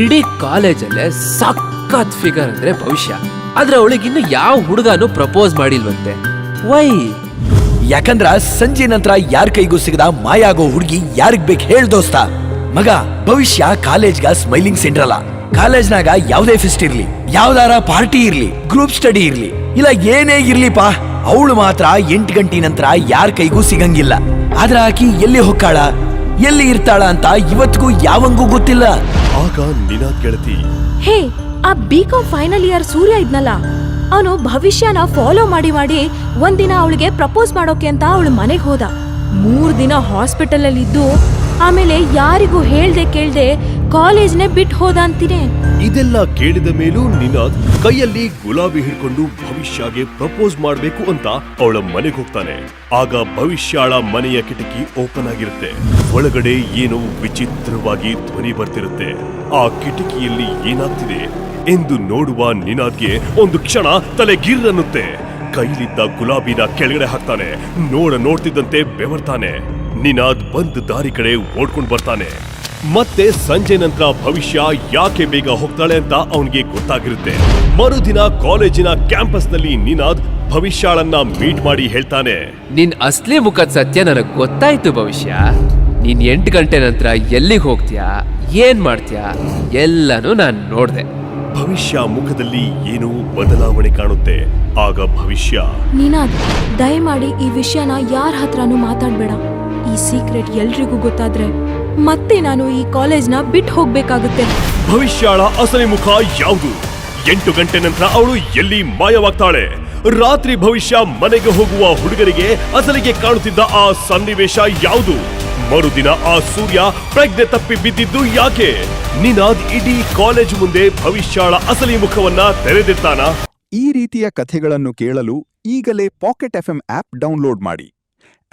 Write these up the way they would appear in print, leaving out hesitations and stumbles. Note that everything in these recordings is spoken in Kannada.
ಇಡೀ ಕಾಲೇಜಲ್ಲೇ ಸಖತ್ ಫಿಗರ್ ಅಂದ್ರೆ ಭವಿಷ್ಯ. ಆದ್ರೆ ಅವಳಿಗಿನ್ನು ಯಾವ ಹುಡುಗನೂ ಪ್ರಪೋಸ್ ಮಾಡಿಲ್ವಂತೆ. ವೈ? ಯಾಕಂದ್ರ ಸಂಜೆ ನಂತರ ಯಾರ ಕೈಗೂ ಸಿಗದ ಮಾಯಾಗೋ ಹುಡುಗಿ ಯಾರಿಗ್ ಬೇಕು ಹೇಳ್ ದೋಸ್ತ. ಮಗ, ಭವಿಷ್ಯ ಕಾಲೇಜ್ಗ ಸ್ಮೈಲಿಂಗ್ ಸೆಂಟರ್ ಅಲ್ಲ. ಕಾಲೇಜ್ನಾಗ ಯಾವ್ದೇ ಫೆಸ್ಟ್ ಇರ್ಲಿ, ಯಾವ್ದಾರ ಪಾರ್ಟಿ ಇರ್ಲಿ, ಗ್ರೂಪ್ ಸ್ಟಡಿ ಇರ್ಲಿ, ಇಲ್ಲ ಏನೇ ಇರ್ಲಿಪಾ, ಅವಳು ಮಾತ್ರ 8 ಗಂಟೆ ನಂತರ ಯಾರ ಕೈಗೂ ಸಿಗಂಗಿಲ್ಲ. ಆದ್ರ ಆಕಿ ಎಲ್ಲಿ ಹೊಕ್ಕಾಳ, ಎಲ್ಲಿ ಇರ್ತಾಳ ಅಂತ ಇವತ್ತಿಗೂ ಯಾವಂಗೂ ಗೊತ್ತಿಲ್ಲ. ಆಗ ನಿನಾದ್ ಗೆಳತಿ, ಹೇ, ಆ ಬಿಕಾಂ ಫೈನಲ್ ಇಯರ್ ಸೂರ್ಯ ಇದ್ನಲ್ಲ, ಅವನು ಭವಿಷ್ಯನ ಫಾಲೋ ಮಾಡಿ ಒಂದಿನ ಅವಳಿಗೆ ಪ್ರಪೋಸ್ ಮಾಡೋಕೆ ಅಂತ ಅವಳು ಮನೆಗೆ ಹೋದ. 3 ದಿನ ಹಾಸ್ಪಿಟಲ್ ಅಲ್ಲಿ ಇದ್ದು ಆಮೇಲೆ ಯಾರಿಗೂ ಹೇಳ್ದೆ ಕೇಳ್ದೆ ಕಾಲೇಜ್ನೇ ಬಿಟ್ಟು ಹೋದ ಅಂತೀನಿ. ಇದೆಲ್ಲ ಕೇಳಿದ ಮೇಲೂ ನಿನಾದ್ ಕೈಯಲ್ಲಿ ಗುಲಾಬಿ ಹಿಡ್ಕೊಂಡು ಭವಿಷ್ಯಗೆ ಪ್ರಪೋಸ್ ಮಾಡ್ಬೇಕು ಅಂತ ಅವಳ ಮನೆಗೆ ಹೋಗ್ತಾನೆ. ಆಗ ಭವಿಷ್ಯಳ ಮನೆಯ ಕಿಟಕಿ ಓಪನ್ ಆಗಿರುತ್ತೆ. ಒಳಗಡೆ ಏನೋ ವಿಚಿತ್ರವಾಗಿ ಧ್ವನಿ ಬರ್ತಿರುತ್ತೆ. ಆ ಕಿಟಕಿಯಲ್ಲಿ ಏನಾಗ್ತಿದೆ ಎಂದು ನೋಡುವ ನಿನಾದ್ಗೆ ಒಂದು ಕ್ಷಣ ತಲೆ ಗಿರ್ರನ್ನುತ್ತೆ. ಕೈಲಿದ್ದ ಗುಲಾಬಿನ ಕೆಳಗಡೆ ಹಾಕ್ತಾನೆ. ನೋಡ್ತಿದ್ದಂತೆ ಬೆವರ್ತಾನೆ. ನಿನಾದ್ ಬಂದ್ ದಾರಿ ಕಡೆ ಓಡ್ಕೊಂಡು ಬರ್ತಾನೆ. ಮತ್ತೆ ಸಂಜೆ ನಂತರ ಭವಿಷ್ಯ ಯಾಕೆ ಬೇಗ ಹೋಗ್ತಾಳೆ ಅಂತ ಅವನಿಗೆ ಗೊತ್ತಾಗಿರುತ್ತೆ. ಮರುದಿನ ಕಾಲೇಜಿನ ಕ್ಯಾಂಪಸ್ ನಲ್ಲಿ ನಿನಾದ್ ಭವಿಷ್ಯಳನ್ನ ಮೀಟ್ ಮಾಡಿ ಹೇಳ್ತಾನೆ, ನಿನ್ ಅಸ್ಲಿ ಮುಖದ ಸತ್ಯ ನನಗ್ ಗೊತ್ತಾಯ್ತು ಭವಿಷ್ಯ. ನೀನ್ 8 ಗಂಟೆ ನಂತರ ಎಲ್ಲಿಗೆ ಹೋಗ್ತೀಯಾ, ಏನ್ ಮಾಡ್ತೀಯಾ, ಎಲ್ಲನೂ ನಾನ್ ನೋಡ್ದೆ. ಭವಿಷ್ಯ ಮುಖದಲ್ಲಿ ಏನೋ ಬದಲಾವಣೆ ಕಾಣುತ್ತೆ. ಆಗ ಭವಿಷ್ಯ, ನಿನಾದ್, ದಯಮಾಡಿ ಈ ವಿಷಯನ ಯಾರ ಹತ್ರನೂ ಮಾತಾಡ್ಬೇಡ. ಈ ಸೀಕ್ರೆಟ್ ಎಲ್ರಿಗೂ ಗೊತ್ತಾದ್ರೆ ಮತ್ತೆ ನಾನು ಈ ಕಾಲೇಜ್ನ ಬಿಟ್ಟು ಹೋಗ್ಬೇಕಾಗುತ್ತೆ. ಭವಿಷ್ಯಳ ಅಸಲಿ ಮುಖ ಯಾವುದು? 8 ಗಂಟೆ ನಂತರ ಅವಳು ಎಲ್ಲಿ ಮಾಯವಾಗ್ತಾಳೆ? ರಾತ್ರಿ ಭವಿಷ್ಯ ಮನೆಗೆ ಹೋಗುವ ಹುಡುಗರಿಗೆ ಅಸಲಿಗೆ ಕಾಣುತ್ತಿದ್ದ ಆ ಸನ್ನಿವೇಶ ಯಾವುದು? ಮರುದಿನ ಆ ಸೂರ್ಯ ಪ್ರಜ್ಞೆ ತಪ್ಪಿ ಬಿದ್ದಿದ್ದು ಯಾಕೆ? ನಿನಾದ್ ಇಡೀ ಕಾಲೇಜ್ ಮುಂದೆ ಭವಿಷ್ಯಳ ಅಸಲಿ ಮುಖವನ್ನ ತೆರೆದಿರ್ತಾನ? ಈ ರೀತಿಯ ಕಥೆಗಳನ್ನು ಕೇಳಲು ಈಗಲೇ ಪಾಕೆಟ್ ಎಫ್ಎಂ ಆಪ್ ಡೌನ್ಲೋಡ್ ಮಾಡಿ.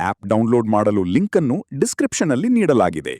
ಆಪ್ ಡೌನ್ಲೋಡ್ ಮಾಡಲು ಲಿಂಕ್ ಅನ್ನು ಡಿಸ್ಕ್ರಿಪ್ಷನ್ ಅಲ್ಲಿ ನೀಡಲಾಗಿದೆ.